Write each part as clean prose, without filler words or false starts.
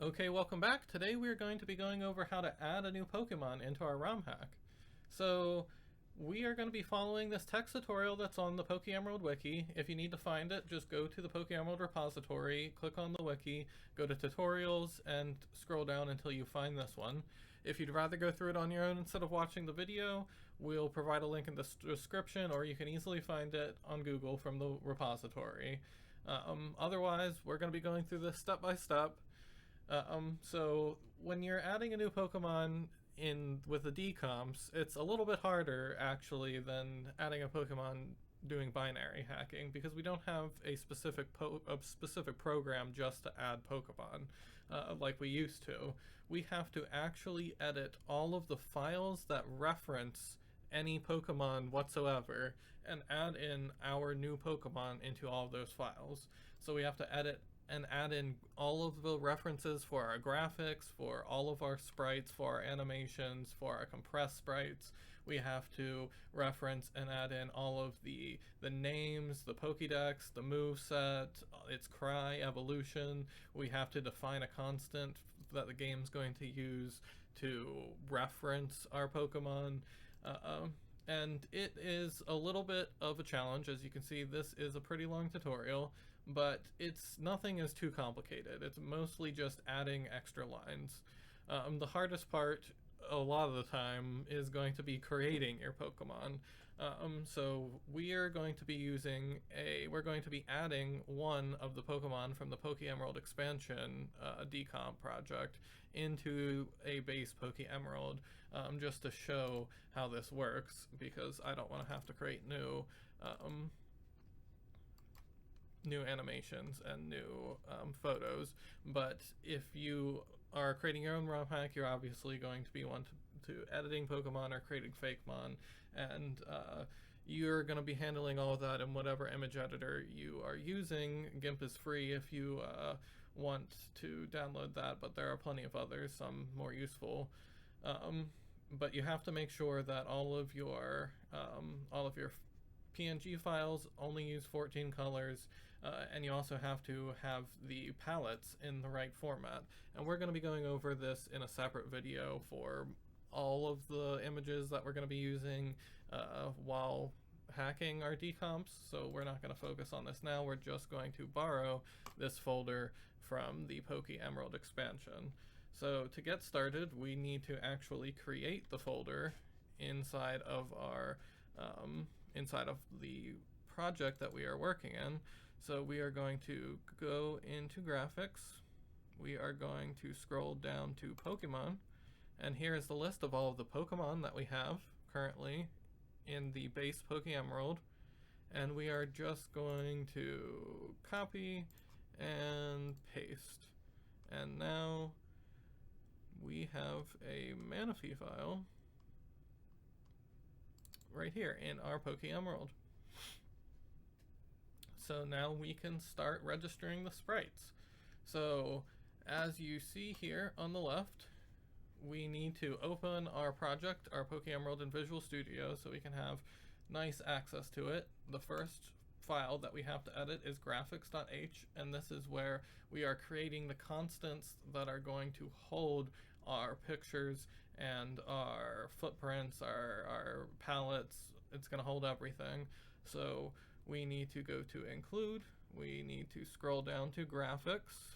Okay, welcome back. Today we're going to be going over how to add a new Pokemon into our ROM hack. So we are going to be following this text tutorial that's on the Pokeemerald wiki. If you need to find it, just go to the Pokeemerald repository, click on the wiki, go to tutorials, and scroll down until you find this one. If you'd rather go through it on your own instead of watching the video, we'll provide a link in the description, or you can easily find it on Google from the repository. Otherwise, we're going to be going through this step by step. So when you're adding a new Pokemon in with the decomps, it's a little bit harder actually than adding a Pokemon doing binary hacking, because we don't have a specific program just to add Pokemon like we used to. We have to actually edit all of the files that reference any Pokemon whatsoever and add in our new Pokemon into all of those files. So we have to edit and add in all of the references for our graphics, for all of our sprites, for our animations, for our compressed sprites. We have to reference and add in all of the names, the Pokedex, the moveset, its cry, evolution. We have to define a constant that the game's going to use to reference our Pokemon. And it is a little bit of a challenge. As you can see, this is a pretty long tutorial, but nothing is too complicated. It's mostly just adding extra lines. The hardest part a lot of the time is going to be creating your Pokemon. So we're going to be adding one of the Pokemon from the Pokeemerald expansion decomp project into a base Pokeemerald, just to show how this works, because I don't want to have to create new animations and new photos. But if you are creating your own ROM hack, you're obviously going to be to editing Pokemon or creating Fakemon, and you're going to be handling all of that in whatever image editor you are using. GIMP is free if you want to download that, but there are plenty of others, some more useful. But you have to make sure that all of your PNG files only use 14 colors, and you also have to have the palettes in the right format. And we're going to be going over this in a separate video for all of the images that we're going to be using while hacking our decomps, so we're not going to focus on this now. We're just going to borrow this folder from the Pokeemerald expansion. So to get started, we need to actually create the folder inside of our inside of the project that we are working in. So we are going to go into graphics. We are going to scroll down to Pokemon, and here is the list of all of the Pokemon that we have currently in the base Pokeemerald, and we are just going to copy and paste. And now we have a Manaphy file right here in our Pokeemerald. So now we can start registering the sprites. So as you see here on the left, we need to open our project, our Pokeemerald in Visual Studio, so we can have nice access to it. The first file that we have to edit is graphics.h, and this is where we are creating the constants that are going to hold our pictures and our footprints, our palettes. It's going to hold everything. So we need to go to include, we need to scroll down to graphics,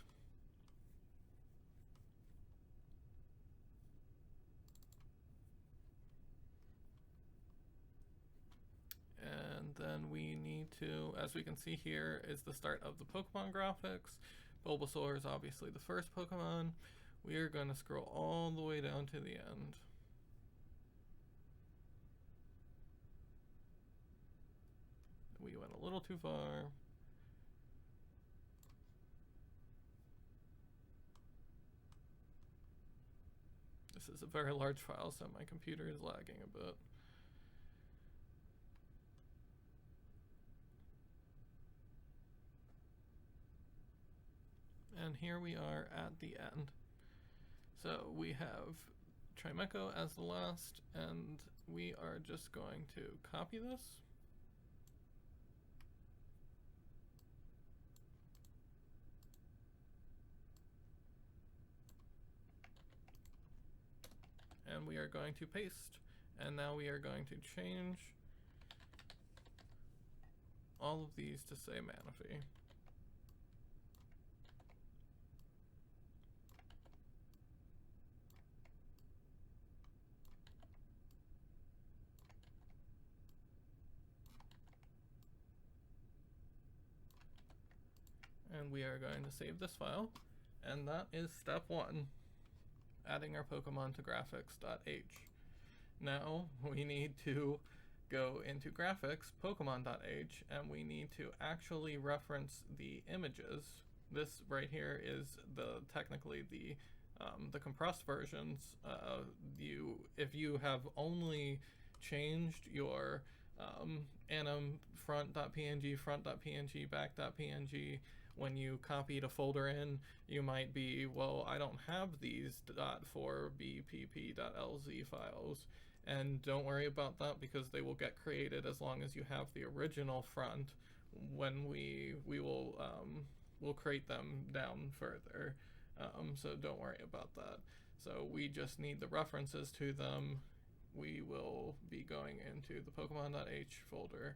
and then we need to, as we can see here, is the start of the Pokemon graphics. Bulbasaur is obviously the first Pokemon. We are going to scroll all the way down to the end. We went a little too far. This is a very large file, so my computer is lagging a bit. And here we are at the end. So we have Trimeco as the last, and we are just going to copy this. we are going to paste. And now we are going to change all of these to say Manaphy. And we are going to save this file, and that is step 1, adding our Pokemon to graphics.h. Now we need to go into graphics, Pokemon.h, and we need to actually reference the images. This right here is technically the compressed versions. If you have only changed your anim front.png, front.png, back.png, when you copied a folder in, you might be, well, I don't have these .4bpp.lz files. And don't worry about that, because they will get created as long as you have the original front. When we'll create them down further. So don't worry about that. So we just need the references to them. We will be going into the Pokemon.h folder.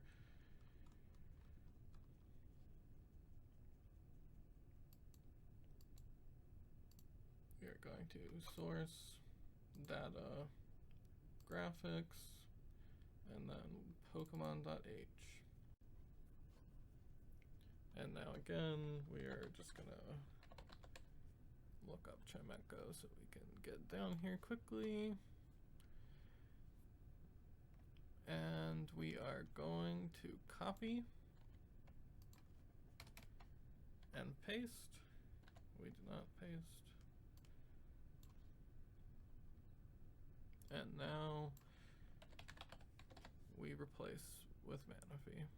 We are going to source, data, graphics, and then Pokemon.h. And now again, we are just gonna look up Chimecho so we can get down here quickly. And we are going to copy and paste. We do not paste. And now we replace with Manaphy.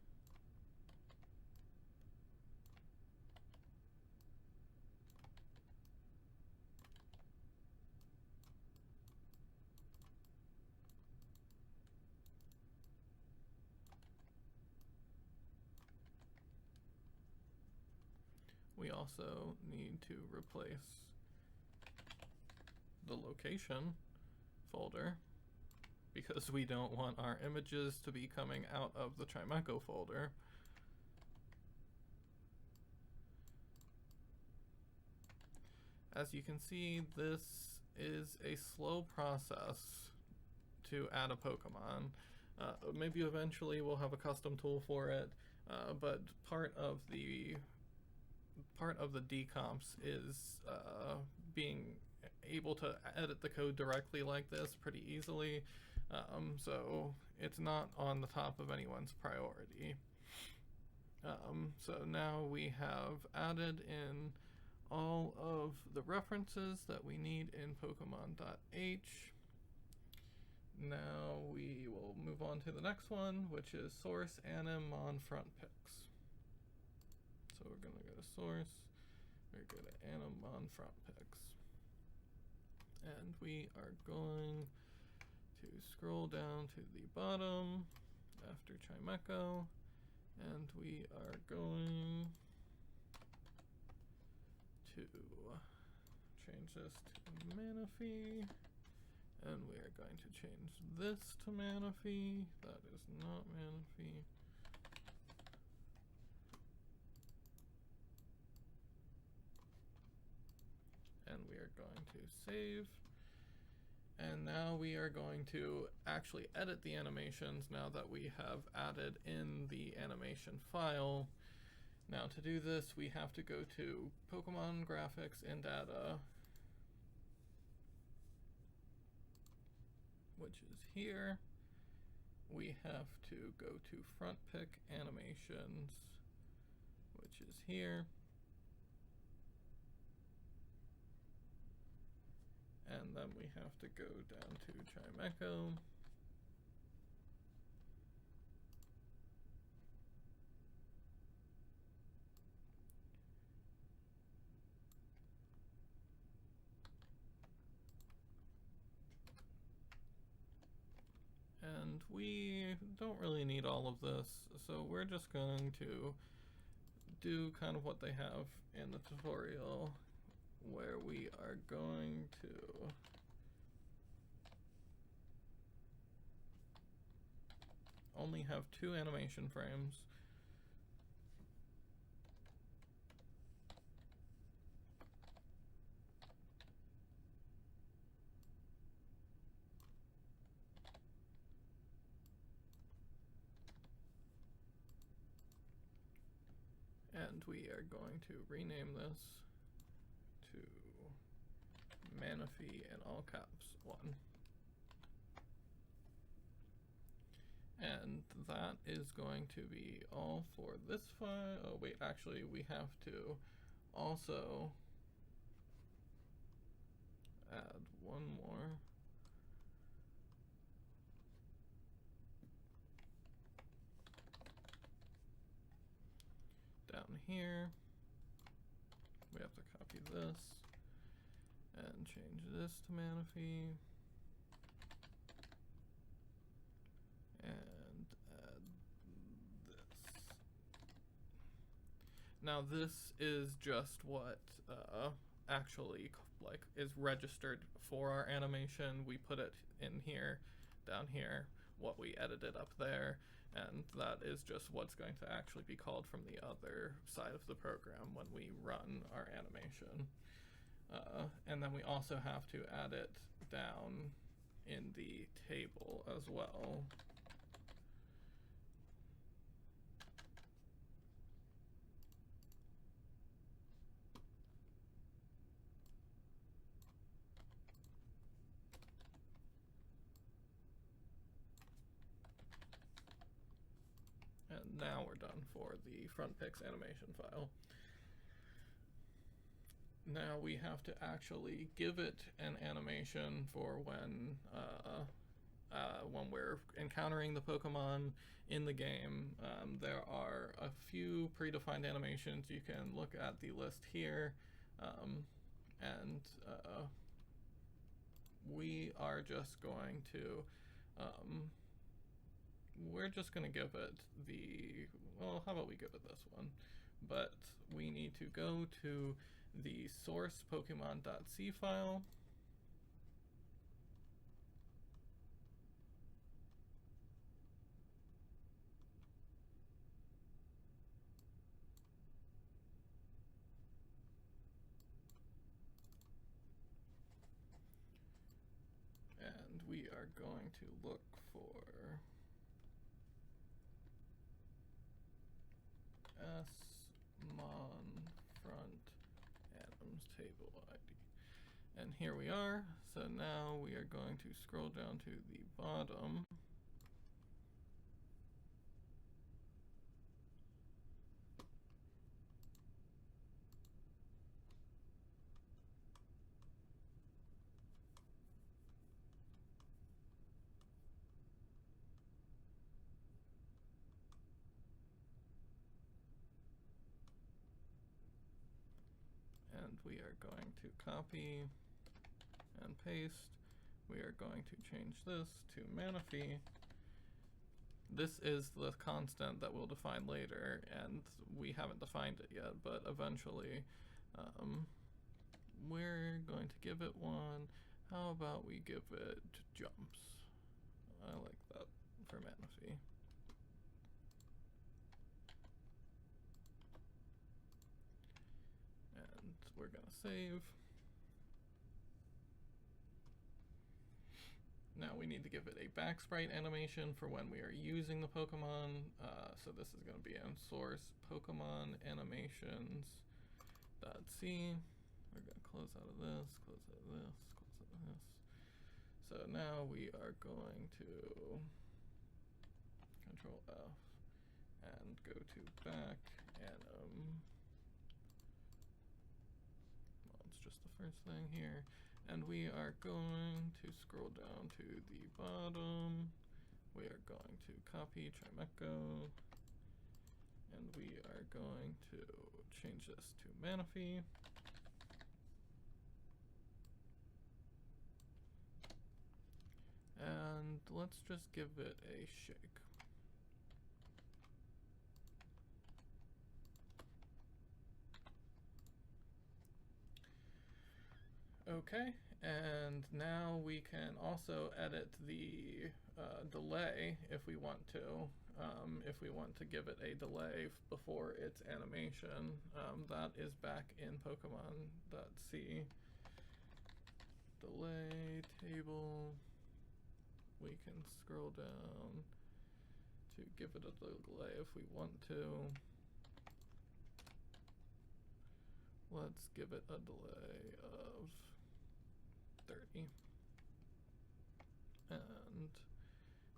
We also need to replace the location folder, because we don't want our images to be coming out of the Chimecho folder. As you can see, this is a slow process to add a Pokemon. Maybe eventually we'll have a custom tool for it, but part of the decomps is being able to edit the code directly like this pretty easily, so it's not on the top of anyone's priority. So now we have added in all of the references that we need in Pokemon.h. Now we will move on to the next one, which is source anim on front pics. So we're going to go to source, we're going to anim on front pics. And we are going to scroll down to the bottom after Chimecho, and we are going to change this to Manaphy, and we are going to change this to Manaphy. That is not Manaphy. And we are going to save. And now we are going to actually edit the animations now that we have added in the animation file. Now to do this, we have to go to Pokemon Graphics and Data, which is here. We have to go to Front Pick Animations, which is here. And then we have to go down to Chimecho. And we don't really need all of this, so we're just going to do kind of what they have in the tutorial, where we are going to only have 2 animation frames. And we are going to rename this to Manaphy in all caps 1. And that is going to be all for this file. Oh wait, actually we have to also add one more. Down here, we have to copy this and change this to Manaphy. And add this. Now this is just what actually like is registered for our animation. We put it in here, down here, what we edited up there, and that is just what's going to actually be called from the other side of the program when we run our animation. And then we also have to add it down in the table as well. And now we're done for the front pix animation file. Now we have to actually give it an animation for when we're encountering the Pokemon in the game. There are a few predefined animations. You can look at the list here, and we are just going to we're just going to give it the, well, how about we give it this one? But we need to go to the source pokemon.c file. And we are going to look for smon front atoms table ID. And here we are. So now we are going to scroll down to the bottom. And we are going to copy and paste. We are going to change this to Manaphy. This is the constant that we'll define later, and we haven't defined it yet, but eventually we're going to give it one. How about we give it jumps? I like that for Manaphy. And we're going to save. Now we need to give it a back sprite animation for when we are using the Pokemon. So this is going to be in source Pokemon animations.c. We're going to close out of this, close out of this, close out of this. So now we are going to Control F and go to back anim. Well, it's just the first thing here. And we are going to scroll down to the bottom. We are going to copy Trimeco. And we are going to change this to Manaphy. And let's just give it a shake. Okay, and now we can also edit the delay if we want to. If we want to give it a delay before its animation, that is back in Pokemon.c. Delay table. We can scroll down to give it a delay if we want to. Let's give it a delay of 30. And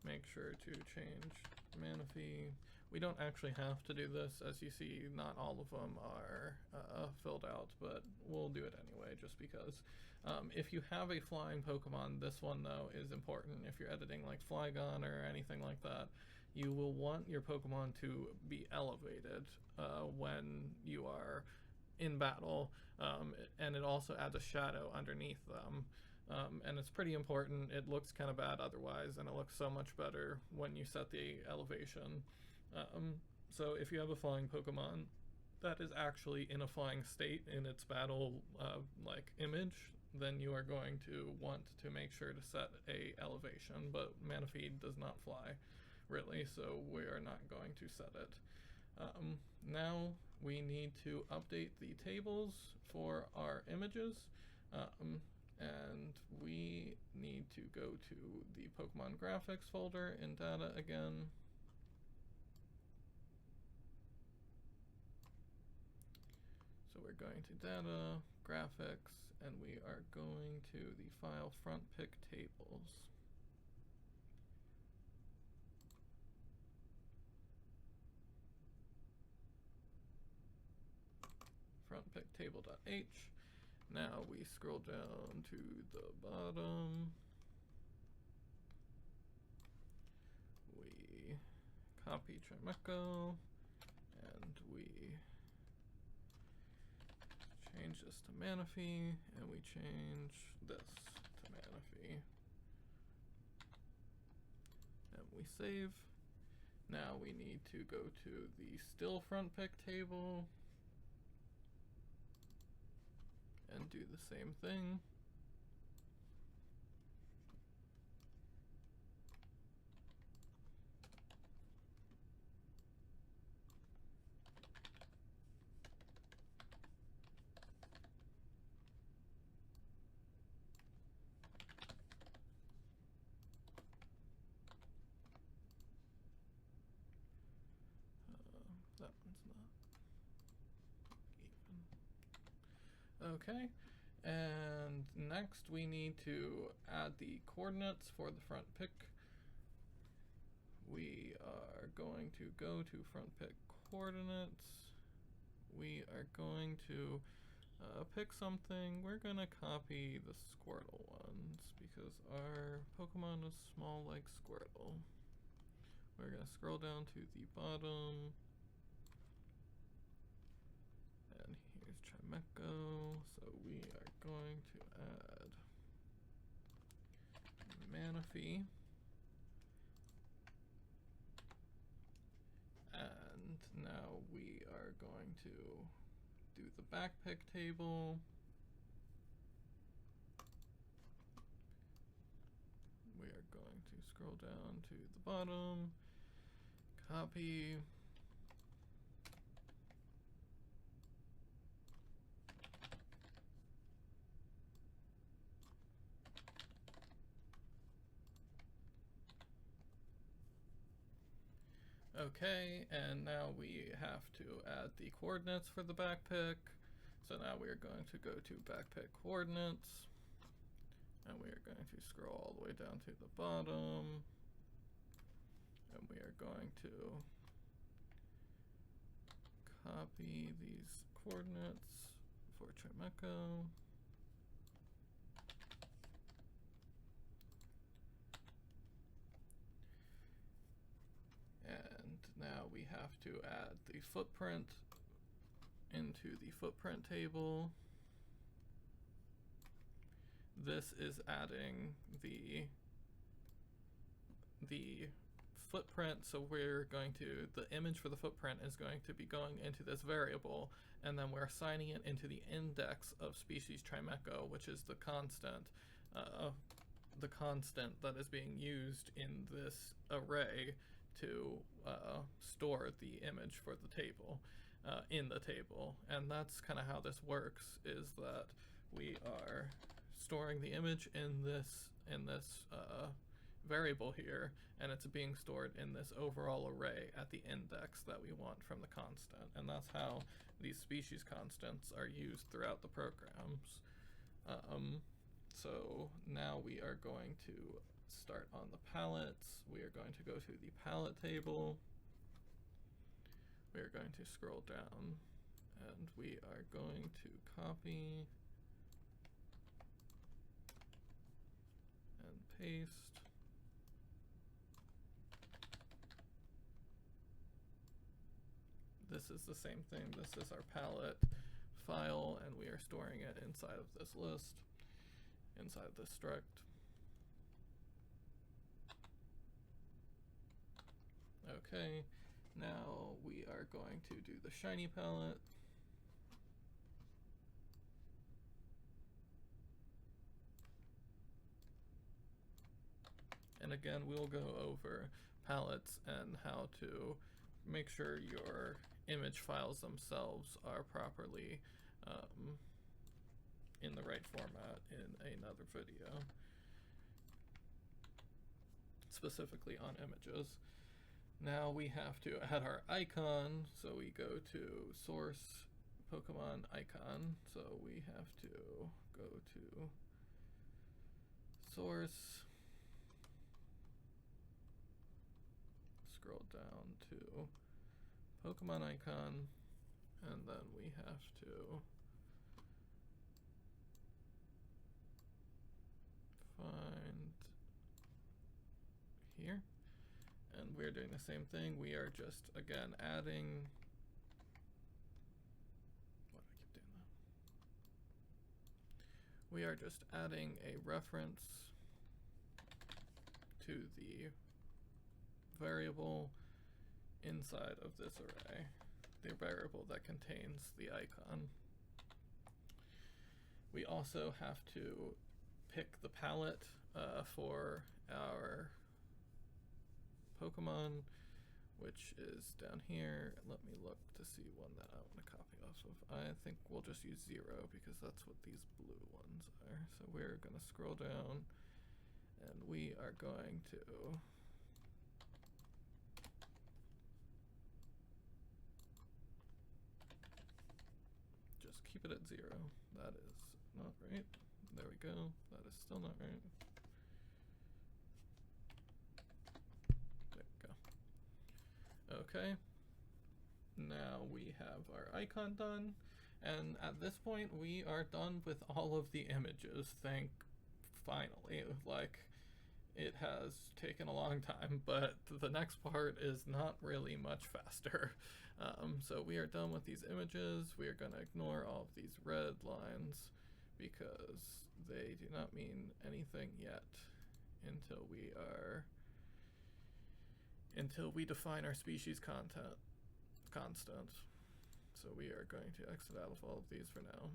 make sure to change Manaphy. We don't actually have to do this. As you see, not all of them are filled out, but we'll do it anyway just because. If you have a flying Pokemon, this one though is important. If you're editing like Flygon or anything like that, you will want your Pokemon to be elevated when you are in battle, and it also adds a shadow underneath them. And it's pretty important. It looks kind of bad otherwise, and it looks so much better when you set the elevation. So if you have a flying Pokemon that is actually in a flying state in its battle like image, then you are going to want to make sure to set a elevation, but Manaphy does not fly really, so we are not going to set it. Now we need to update the tables for our images, and we need to go to the Pokemon graphics folder in data again. So we're going to data, graphics, and we are going to the file front pick tables. Frontpick table.h. Now we scroll down to the bottom. We copy Trimeco, and we change this to Manaphy, and we change this to Manaphy. And we save. Now we need to go to the still front pick table and do the same thing. That one's not even. Okay, and next we need to add the coordinates for the front pick. We are going to go to front pick coordinates. We are going to pick something. We're gonna copy the Squirtle ones because our Pokemon is small like Squirtle. We're gonna scroll down to the bottom. And here's Trimeco, so we are going to add Manaphy. And now we are going to do the backpick table. We are going to scroll down to the bottom, copy. Okay, and now we have to add the coordinates for the backpick. So now we are going to go to backpick coordinates, and we are going to scroll all the way down to the bottom, and we are going to copy these coordinates for Trimeco. And now we have to add the footprint into the footprint table. This is adding the footprint, so the image for the footprint is going to be going into this variable, and then we're assigning it into the index of species Trimeco, which is the constant that is being used in this array to store the image for the table in the table. And that's kind of how this works, is that we are storing the image in this variable here, and it's being stored in this overall array at the index that we want from the constant. And that's how these species constants are used throughout the programs. So now we are going to start on the palettes. We are going to go to the palette table. We are going to scroll down, and we are going to copy and paste. This is the same thing. This is our palette file, and we are storing it inside of this list, inside this struct. Okay, now we are going to do the shiny palette. And again, we'll go over palettes and how to make sure your image files themselves are properly in the right format in another video, specifically on images. Now we have to add our icon, so we go to source Pokemon icon. So we have to go to source, scroll down to Pokemon icon, and then we have to find here. And we're doing the same thing. We are just, again, adding, why do I keep doing that? We are just adding a reference to the variable inside of this array, the variable that contains the icon. We also have to pick the palette for our Pokemon, which is down here. Let me look to see one that I want to copy off of. I think we'll just use 0 because that's what these blue ones are. So we're going to scroll down, and we are going to just keep it at 0. That is not right. There we go. That is still not right. Okay, now we have our icon done, and at this point we are done with all of the images. Finally, like, it has taken a long time, but the next part is not really much faster. So we are done with these images. We are going to ignore all of these red lines because they do not mean anything yet until we define our species constant. So we are going to exit out of all of these for now.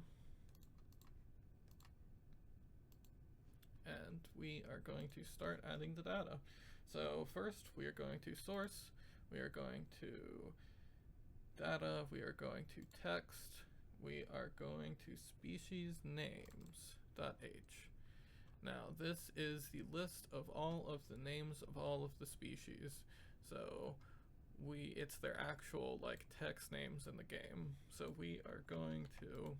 And we are going to start adding the data. So first we are going to source, we are going to data, we are going to text, we are going to species names.h. Now this is the list of all of the names of all of the species. So it's their actual like text names in the game. So we are going to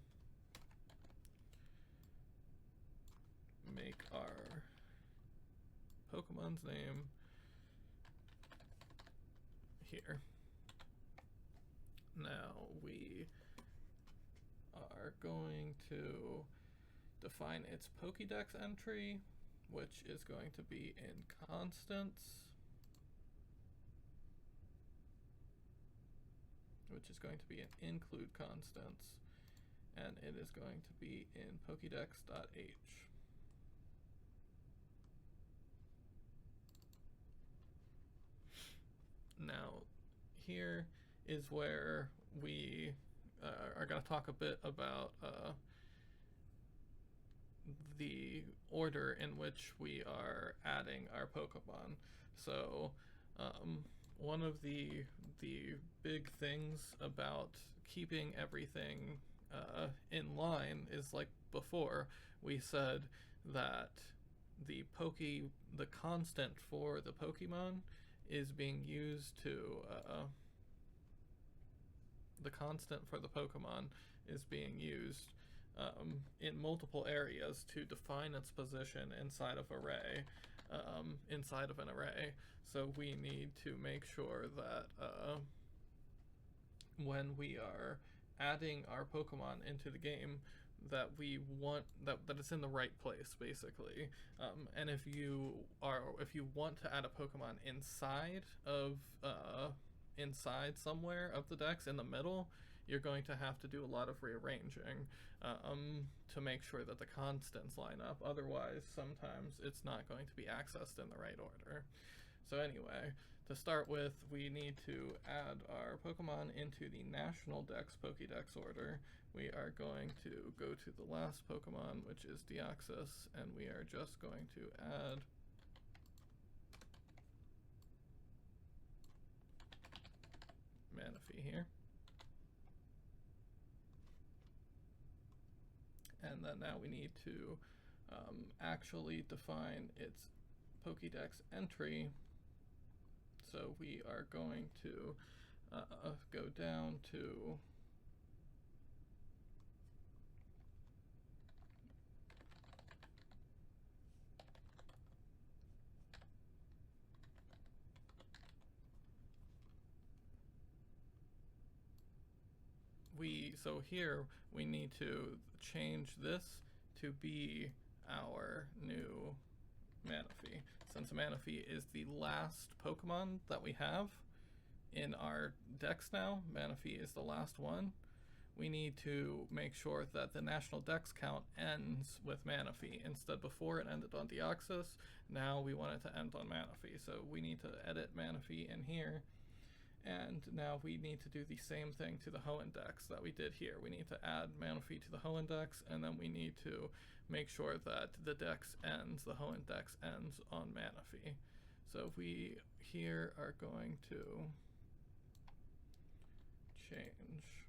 make our Pokemon's name here. Now we are going to define its Pokedex entry, which is going to be in constants, which is going to be an include constants, and it is going to be in pokedex.h. Now, here is where we are going to talk a bit about the order in which we are adding our Pokemon. So, one of the big things about keeping everything in line is, like before, we said that the constant for the Pokemon is being used to the constant for the Pokemon is being used in multiple areas to define its position inside of an array. So we need to make sure that when we are adding our Pokemon into the game, that we want that it's in the right place, basically. And if you want to add a Pokemon inside somewhere of the Dex in the middle, you're going to have to do a lot of rearranging to make sure that the constants line up. Otherwise, sometimes it's not going to be accessed in the right order. So anyway, to start with, we need to add our Pokemon into the National Dex Pokedex order. We are going to go to the last Pokemon, which is Deoxys, and we are just going to add Manaphy here. And then now we need to actually define its Pokedex entry. So we are going to go down to so here we need to change this to be our new Manaphy. Since Manaphy is the last Pokemon that we have in our Dex now, Manaphy is the last one, we need to make sure that the National Dex count ends with Manaphy. Instead, before it ended on Deoxys, now we want it to end on Manaphy. So we need to edit Manaphy in here. And now we need to do the same thing to the Hoenn Dex that we did here. We need to add Manaphy to the Hoenn Dex, and then we need to make sure that the Dex ends, the Hoenn Dex ends on Manaphy. So we here are going to change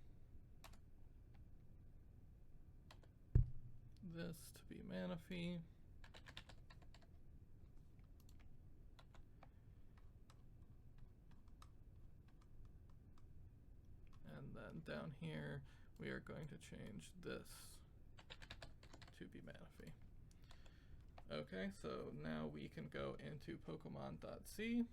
this to be Manaphy. And then down here, we are going to change this to be Manaphy. Okay, so now we can go into Pokemon.c.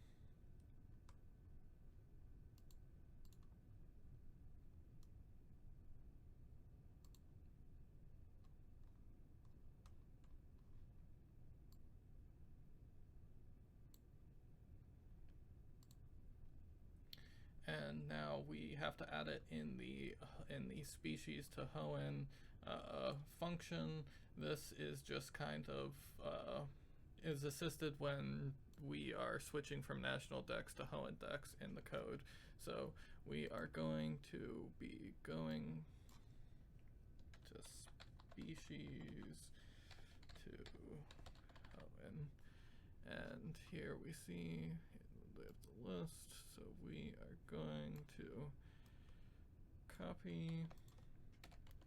And now we have to add it in the species to Hoenn function. This is just kind of is assisted when we are switching from National Dex to Hoenn Dex in the code. So we are going to be going to species to Hoenn, and here we see the list. So we are going to copy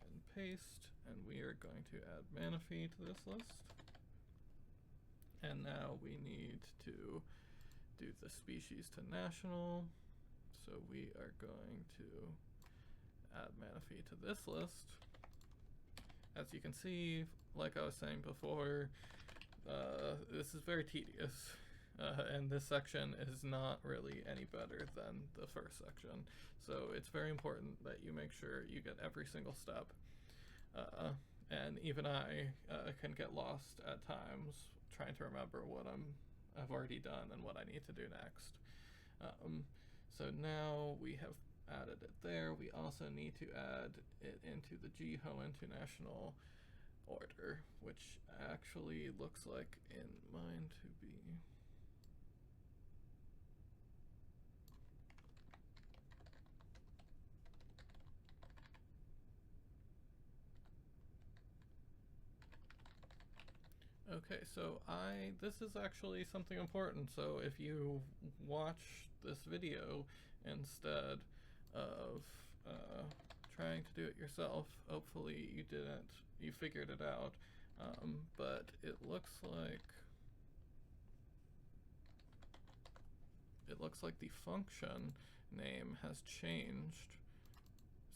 and paste, and we are going to add Manaphy to this list. And now we need to do the species to national. So we are going to add Manaphy to this list. As you can see, like I was saying before, this is very tedious. And this section is not really any better than the first section. So it's very important that you make sure you get every single step. And even I can get lost at times trying to remember what I've already done and what I need to do next. So now we have added it there. We also need to add it into the Hoenn to national order, which actually looks like in mine to be Okay, so this is actually something important. So if you watch this video instead of trying to do it yourself, hopefully you figured it out. But it looks like the function name has changed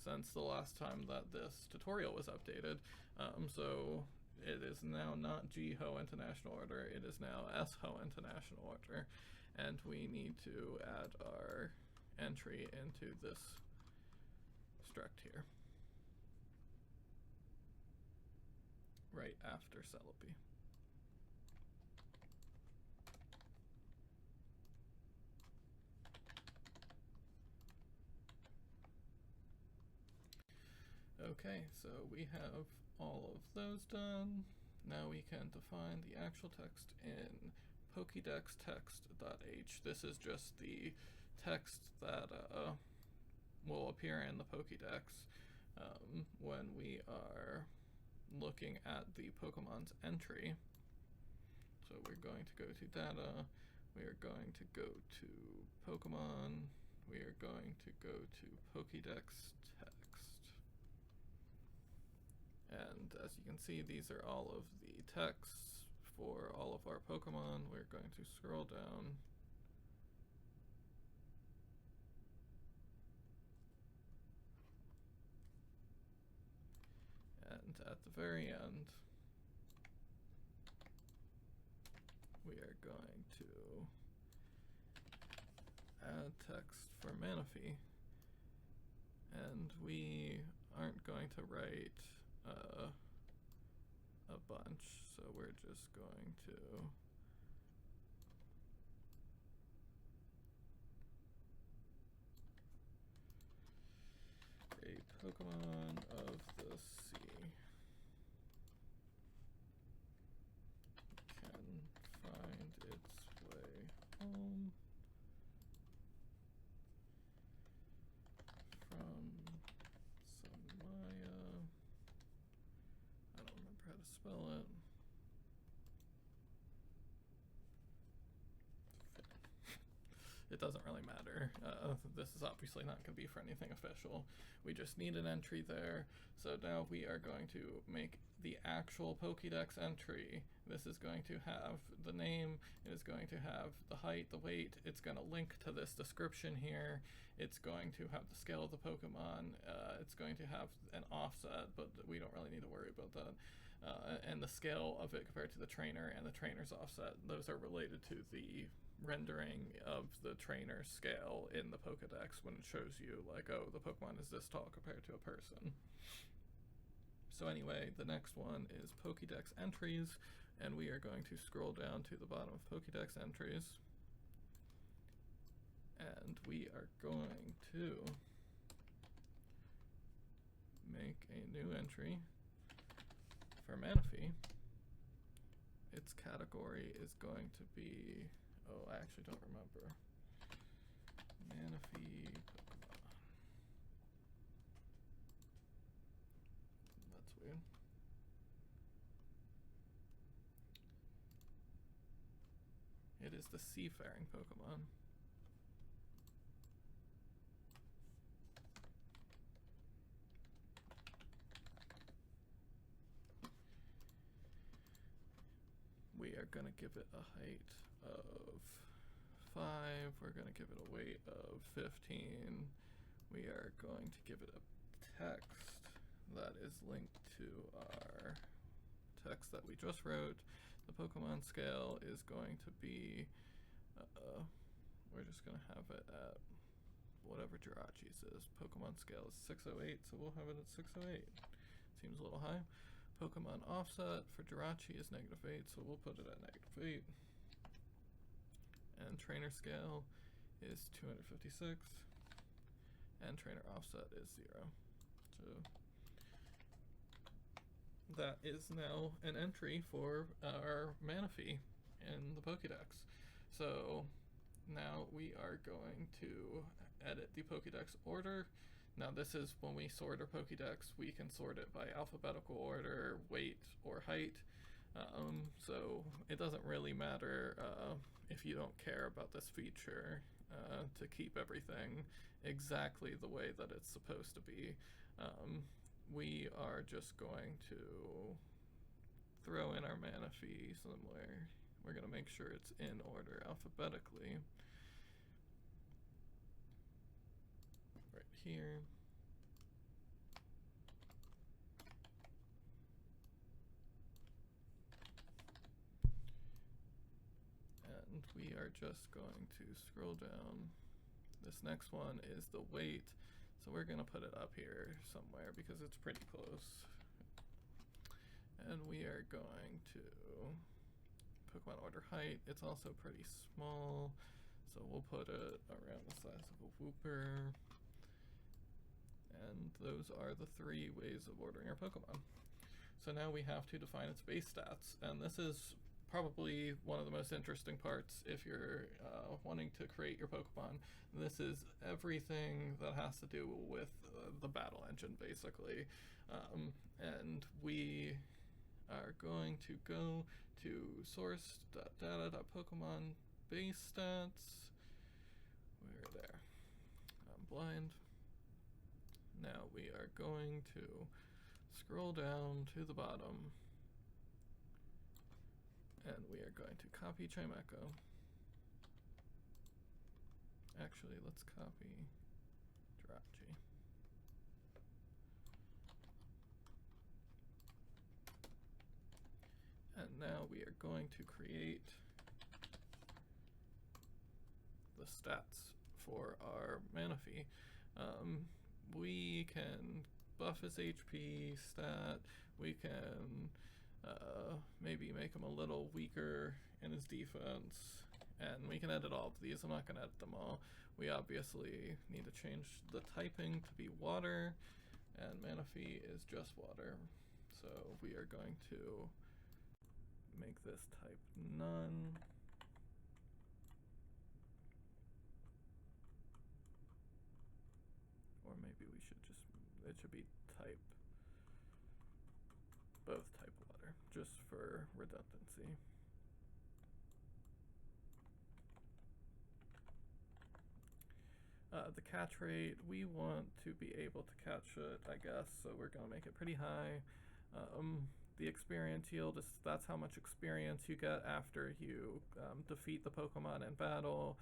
since the last time that this tutorial was updated. So it is now not GHO International Order, it is now SHO International Order, and we need to add our entry into this struct here, right after Celebi. Okay, so we have all of those done. Now we can define the actual text in Pokedex text.h. This is just the text that will appear in the Pokedex when we are looking at the Pokemon's entry. So we're going to go to data, we are going to go to Pokemon, we are going to go to Pokedex text. And as you can see, these are all of the texts for all of our Pokemon. We're going to scroll down. And at the very end, we are going to add text for Manaphy. And we aren't going to write a bunch, so we're just going to a Pokemon of the sea can find its way home from Samaya. I don't remember how to spell it. It doesn't really matter. This is obviously not going to be for anything official. We just need an entry there. So now we are going to make the actual Pokédex entry. This is going to have the name, it is going to have the height, the weight, it's going to link to this description here, it's going to have the scale of the Pokemon, it's going to have an offset, but we don't really need to worry about that. And the scale of it compared to the trainer and the trainer's offset, those are related to the rendering of the trainer's scale in the Pokedex when it shows you like, oh, the Pokemon is this tall compared to a person. So anyway, the next one is Pokedex entries, and we are going to scroll down to the bottom of Pokedex entries, and we are going to make a new entry for Manaphy. Its category is going to be, oh, I actually don't remember. Manaphy Pokemon. That's weird. It is the seafaring Pokemon. We are going to give it a height of 5, we're going to give it a weight of 15, we are going to give it a text that is linked to our text that we just wrote. The Pokemon scale is going to be, we're just going to have it at whatever Jirachi's is. Pokemon scale is 608, so we'll have it at 608. Seems a little high. Pokemon offset for Jirachi is -8, so we'll put it at -8. And trainer scale is 256, and trainer offset is 0. So that is now an entry for our Manaphy in the Pokédex. So now we are going to edit the Pokédex order. Now this is when we sort our Pokédex, we can sort it by alphabetical order, weight, or height. So it doesn't really matter if you don't care about this feature to keep everything exactly the way that it's supposed to be. We are just going to throw in our mana fee somewhere. We're going to make sure it's in order alphabetically. Right here. And we are just going to scroll down. This next one is the weight. So we're going to put it up here somewhere because it's pretty close. And we are going to Pokemon order height. It's also pretty small. So we'll put it around the size of a Wooper. And those are the 3 ways of ordering our Pokemon. So now we have to define its base stats. And this is probably one of the most interesting parts if you're wanting to create your Pokemon. This is everything that has to do with the battle engine, basically. And we are going to go to source.data.pokemon base stats. We're there. I'm blind. Now we are going to scroll down to the bottom. And we are going to copy Chimecho. Actually, let's copy Jirachi. And now we are going to create the stats for our mana fee. We can buff his HP stat. We can maybe make him a little weaker in his defense. And we can edit all of these. I'm not going to edit them all. We obviously need to change the typing to be water. And mana fee is just water. So we are going to make this type none. Or maybe we should just, it should be type, both type water, just for redundancy. The catch rate, we want to be able to catch it, I guess, so we're going to make it pretty high. The experience yield, that's how much experience you get after you defeat the Pokemon in battle.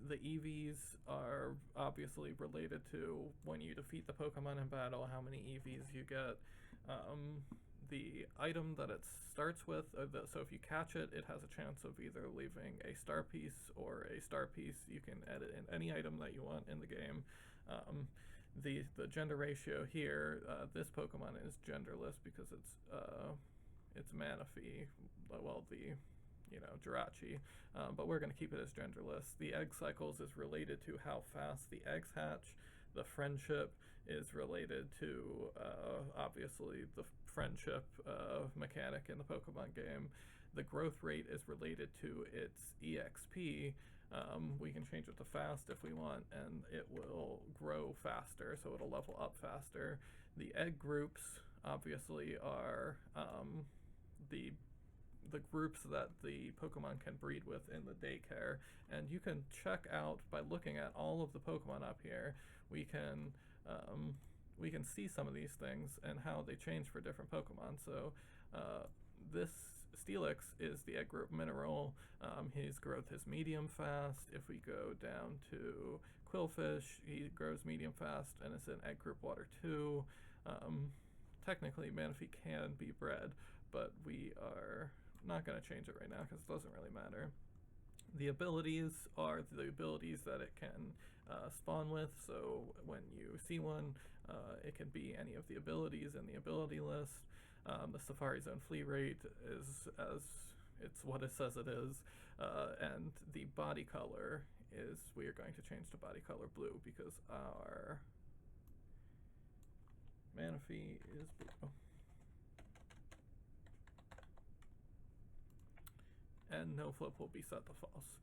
The EVs are obviously related to when you defeat the Pokemon in battle, how many EVs you get. The item that it starts with, so if you catch it, it has a chance of either leaving a star piece or a star piece. You can edit in any item that you want in the game. The gender ratio here, this Pokemon is genderless because it's mana fee, well, the Jirachi, but we're going to keep it as genderless. The egg cycles is related to how fast the eggs hatch. The friendship is related to obviously the friendship mechanic in the Pokemon game. The growth rate is related to its EXP. We can change it to fast if we want, and it will grow faster, so it'll level up faster. The egg groups obviously are the groups that the Pokemon can breed with in the daycare, and you can check out by looking at all of the Pokemon up here. We can see some of these things and how they change for different Pokemon. So this Steelix is the egg group mineral. His growth is medium fast. If we go down to Quillfish, he grows medium fast and it's an egg group water 2. Technically Manaphy can be bred, but we are not going to change it right now because it doesn't really matter. The abilities are the abilities that it can spawn with, so when you see one, it can be any of the abilities in the ability list. The Safari Zone Flea Rate is as it's what it says it is, and the body color is, we are going to change to body color blue because our Manaphy is blue. And no flip will be set to false.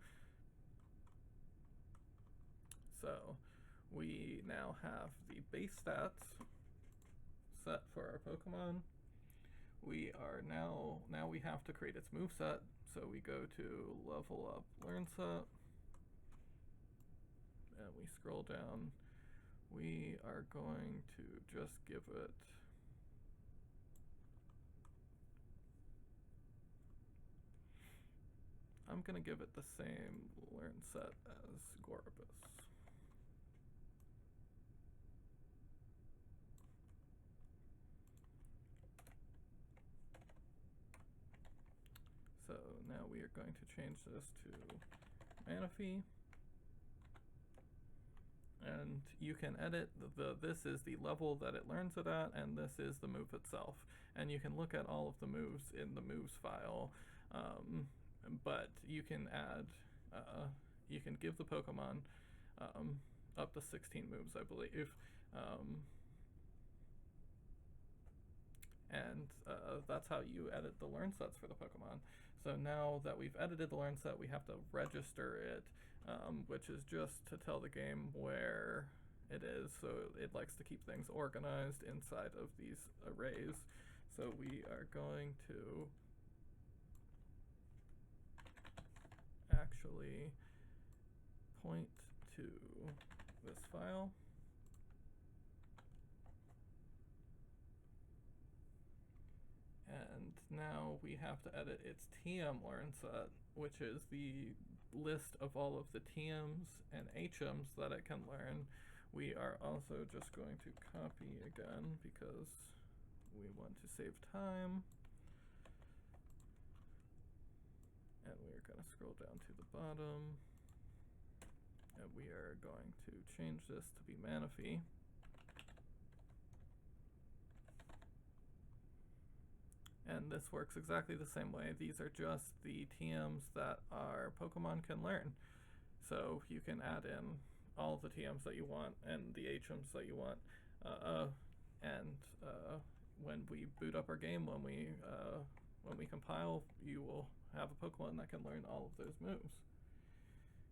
So we now have the base stats set for our Pokemon. we are now we have to create its moveset. So we go to level up Learnset, and we scroll down. We are going to just give it I'm going to give it the same Learnset as Gorbis. So now we are going to change this to Manaphy. And you can edit this is the level that it learns it at, and this is the move itself. And you can look at all of the moves in the moves file, but you can add, you can give the Pokemon up to 16 moves, I believe. And that's how you edit the Learnsets for the Pokemon. So now that we've edited the Learnset, we have to register it, which is just to tell the game where it is. So it likes to keep things organized inside of these arrays. So we are going to actually point to this file. And now we have to edit its TM Learnset, which is the list of all of the TMs and HMs that it can learn. We are also just going to copy again because we want to save time. And we are going to scroll down to the bottom. And we are going to change this to be Manaphy. And this works exactly the same way. These are just the TMs that our Pokemon can learn. So you can add in all of the TMs that you want and the HMs that you want. When we boot up our game, when we compile, you will have a Pokemon that can learn all of those moves.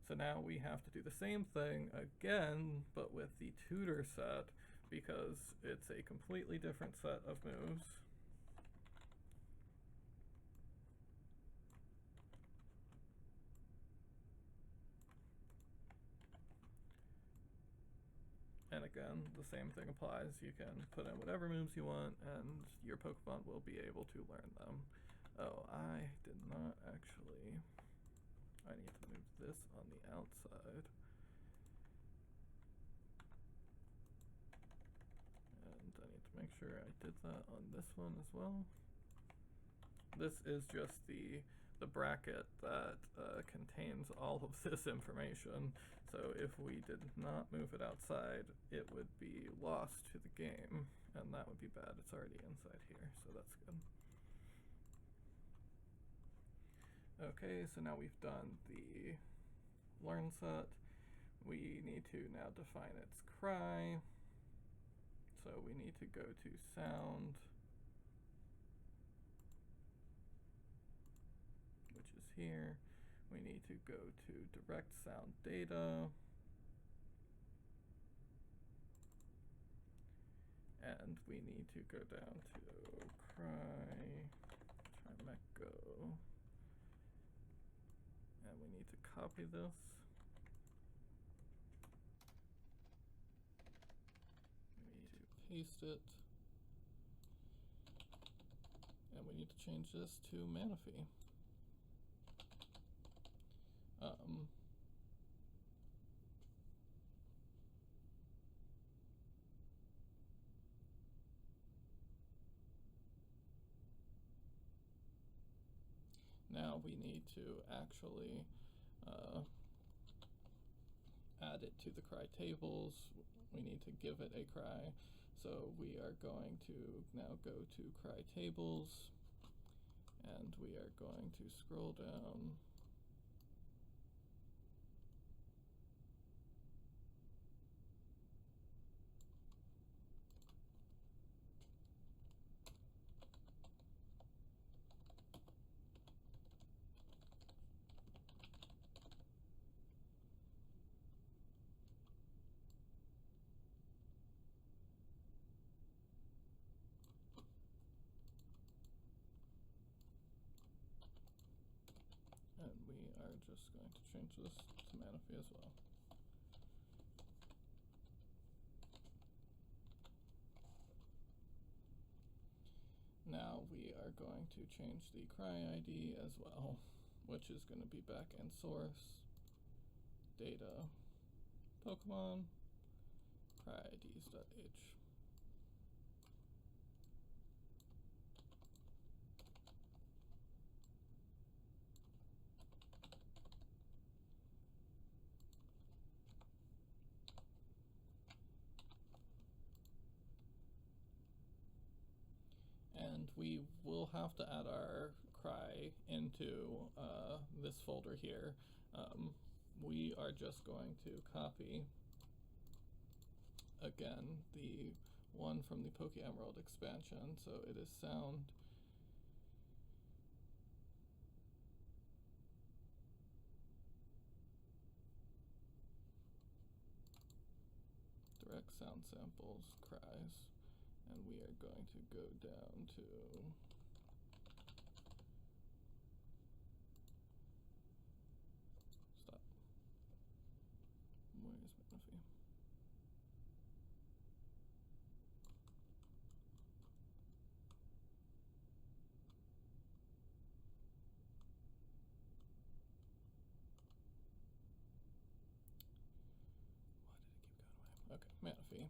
So now we have to do the same thing again, but with the tutor set, because it's a completely different set of moves. And again, the same thing applies. You can put in whatever moves you want, and your Pokemon will be able to learn them. Oh, I did not actually. I need to move this on the outside. And I need to make sure I did that on this one as well. This is just the bracket that contains all of this information. So if we did not move it outside, it would be lost to the game, and that would be bad. It's already inside here, so that's good. Okay, so now we've done the Learnset. We need to now define its cry. So we need to go to sound, which is here. We need to go to direct sound data. And we need to go down to cry, Trimeco. And we need to copy this. We need to paste it. And we need to change this to Manaphy. Now we need to actually add it to the cry tables. We need to give it a cry. So we are going to now go to cry tables, and we are going to scroll down. just going to change this to Manaphy as well. Now we are going to change the cry ID as well, which is going to be back in source, data, Pokemon, cry IDs.h. And we will have to add our cry into this folder here. We are just going to copy, again, the one from the Pokeemerald expansion. So it is sound, direct sound samples, cries. And we are going to go down to stop. Where is Manaphy? Why did it keep going away? Okay, Manaphy.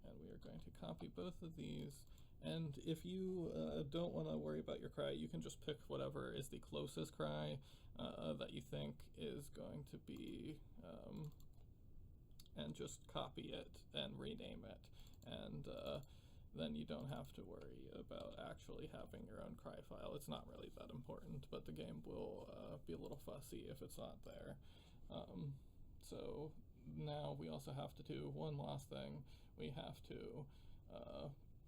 And we are going to copy both of these. And if you don't want to worry about your cry, you can just pick whatever is the closest cry that you think is going to be, and just copy it and rename it. And then you don't have to worry about actually having your own cry file. It's not really that important, but the game will be a little fussy if it's not there. So now we also have to do one last thing. We have to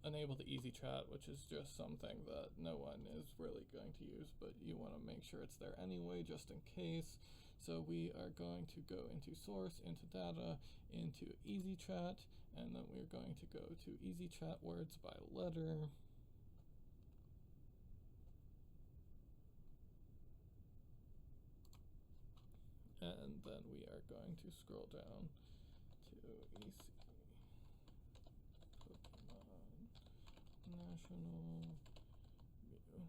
enable the easy chat, which is just something that no one is really going to use, but you want to make sure it's there anyway, just in case. So we are going to go into source, into data, into easy chat, and then we're going to go to easy chat words by letter. And then we are going to scroll down to EC Pokemon National View.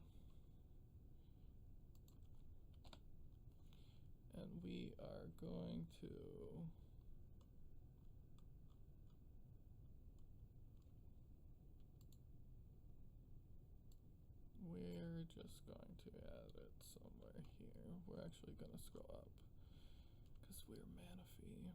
And we are going to we're just going to add it somewhere here. We're actually going to scroll up because we're Manaphy.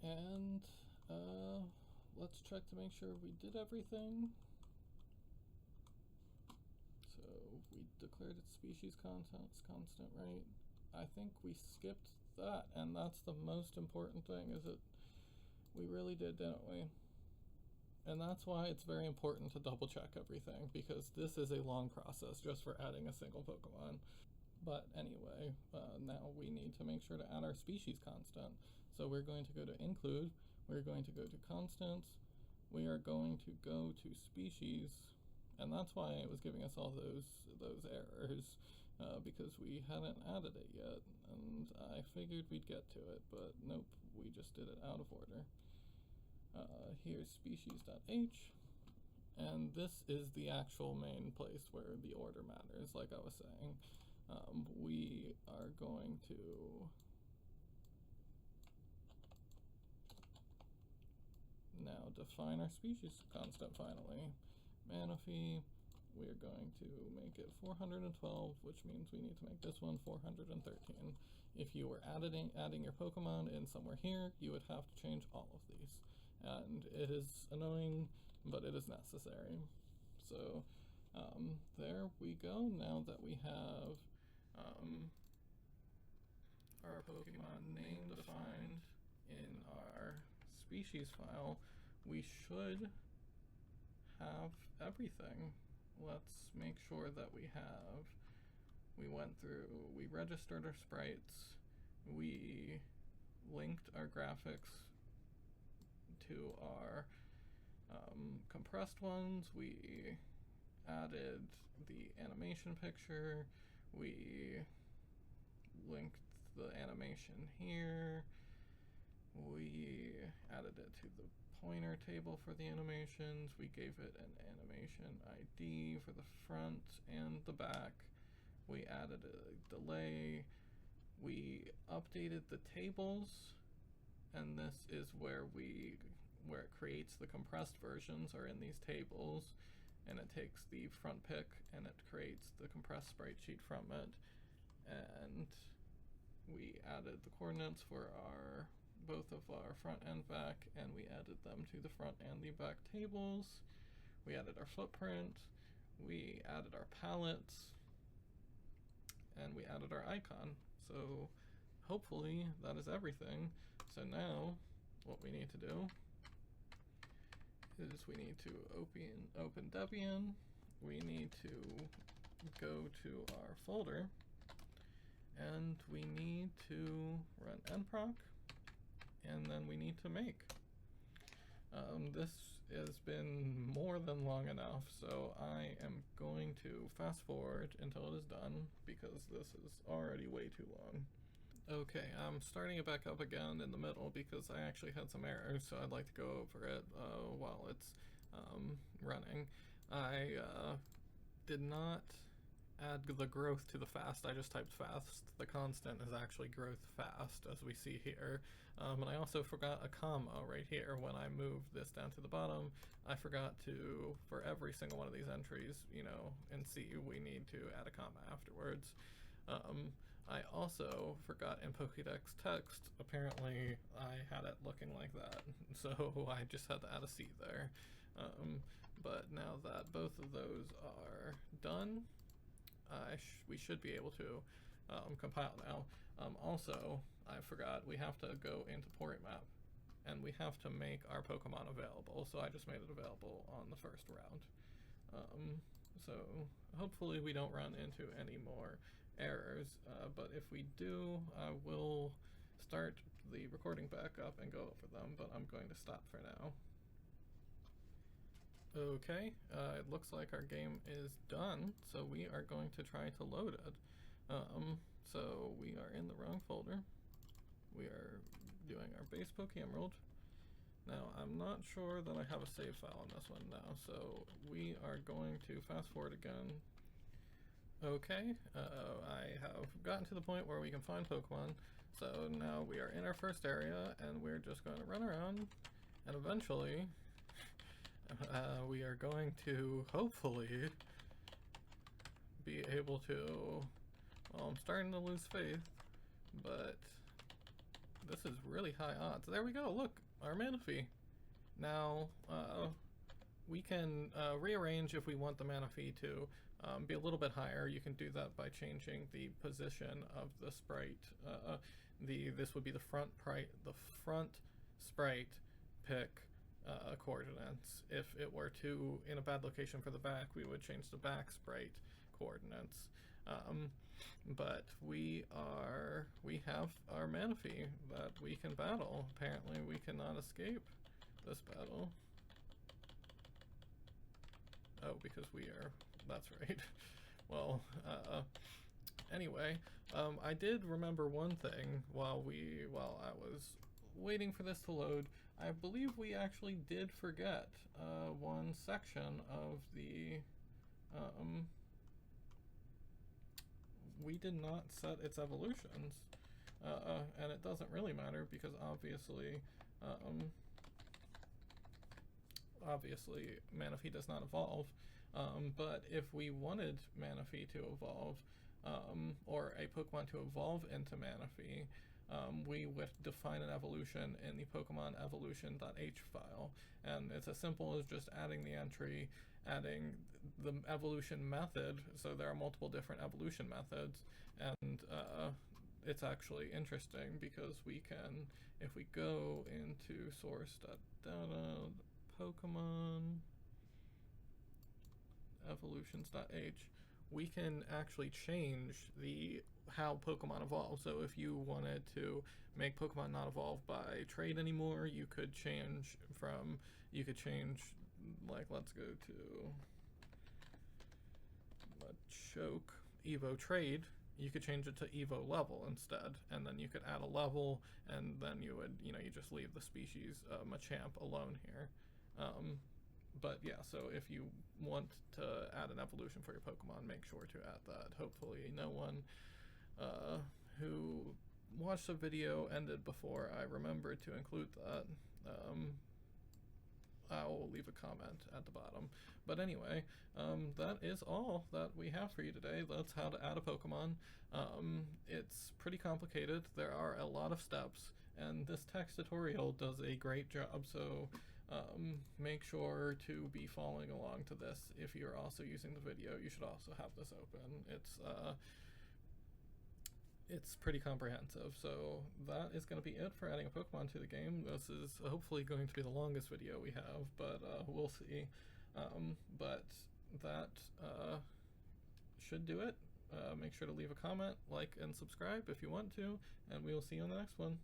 And let's check to make sure we did everything. So we declared its species constant, right? I think we skipped that, and that's the most important thing, is that we really did, didn't we? And that's why it's very important to double check everything, because this is a long process just for adding a single Pokemon. But anyway, now we need to make sure to add our species constant. So we're going to go to include, we're going to go to constants, we are going to go to species, and that's why it was giving us all those errors, because we hadn't added it yet, and I figured we'd get to it, but nope, we just did it out of order. Here's species.h, and this is the actual main place where the order matters, like I was saying. We are going to now define our species constant finally. Manaphy, we are going to make it 412, which means we need to make this one 413. If you were adding your Pokemon in somewhere here, you would have to change all of these. And it is annoying, but it is necessary. So there we go. Now that we have our Pokemon name defined in our species file, we should have everything. Let's make sure that we went through, we registered our sprites, we linked our graphics to our compressed ones. We added the animation picture. We linked the animation here. We added it to the pointer table for the animations. We gave it an animation ID for the front and the back. We added a delay. We updated the tables, and this is where it creates the compressed versions are in these tables, and it takes the front pic and it creates the compressed sprite sheet from it. And we added the coordinates for both of our front and back, and we added them to the front and the back tables. We added our footprint, we added our palettes, and we added our icon. So hopefully that is everything. So now what we need to do is we need to open Debian. We need to go to our folder, and we need to run nproc, and then we need to make. This has been more than long enough, so I am going to fast forward until it is done because this is already way too long. Okay, I'm starting it back up again in the middle because I actually had some errors, so I'd like to go over it while it's running. I did not add the growth to the fast. I just typed fast. The constant is actually growth fast, as we see here. And I also forgot a comma right here when I moved this down to the bottom. I forgot to, for every single one of these entries, in C, we need to add a comma afterwards. I also forgot in Pokedex text, apparently I had it looking like that, so I just had to add a C there. But now that both of those are done, we should be able to compile now. Also, I forgot we have to go into port map, and we have to make our Pokemon available, so I just made it available on the first round. So hopefully we don't run into any more errors, but if we do, I will start the recording back up and go over them, but I'm going to stop for now. Okay, it looks like our game is done, so we are going to try to load it. So we are in the wrong folder. We are doing our base Pokeemerald. Now, I'm not sure that I have a save file on this one now, so we are going to fast forward again. Okay, I have gotten to the point where we can find Pokemon, so now we are in our first area, and we're just going to run around, and eventually we are going to hopefully be able to, well, I'm starting to lose faith, but this is really high odds. There we go, look, our Manaphy. Now, we can rearrange if we want the Manaphy to be a little bit higher. You can do that by changing the position of the sprite. This would be the front sprite pick coordinates. If it were to in a bad location for the back, we would change the back sprite coordinates. But we have our Manaphy that we can battle. Apparently we cannot escape this battle. Oh, because that's right. Well, anyway, I did remember one thing while I was waiting for this to load. I believe we actually did forget one section of the we did not set its evolutions, and it doesn't really matter because obviously Manaphy does not evolve, but if we wanted Manaphy to evolve, or a Pokemon to evolve into Manaphy, we would define an evolution in the Pokemon evolution.h file, and it's as simple as just adding the entry, adding the evolution method. So there are multiple different evolution methods, and it's actually interesting because we can, if we go into source.data Pokemon evolutions.h, we can actually change the how Pokemon evolve. So if you wanted to make Pokemon not evolve by trade anymore, you could change like, let's go to Choke Evo trade. You could change it to Evo level instead, and then you could add a level, and then you would, you just leave the species Machamp alone here. But yeah, so if you want to add an evolution for your Pokemon, make sure to add that. Hopefully no one who watched the video ended before I remembered to include that. I'll leave a comment at the bottom. But anyway, that is all that we have for you today. That's how to add a Pokemon. It's pretty complicated. There are a lot of steps, and this text tutorial does a great job, so make sure to be following along to this. If you're also using the video, you should also have this open. It's pretty comprehensive. So that is going to be it for adding a Pokemon to the game. This is hopefully going to be the longest video we have, but we'll see. But that should do it. Make sure to leave a comment, like, and subscribe if you want to, and we will see you on the next one.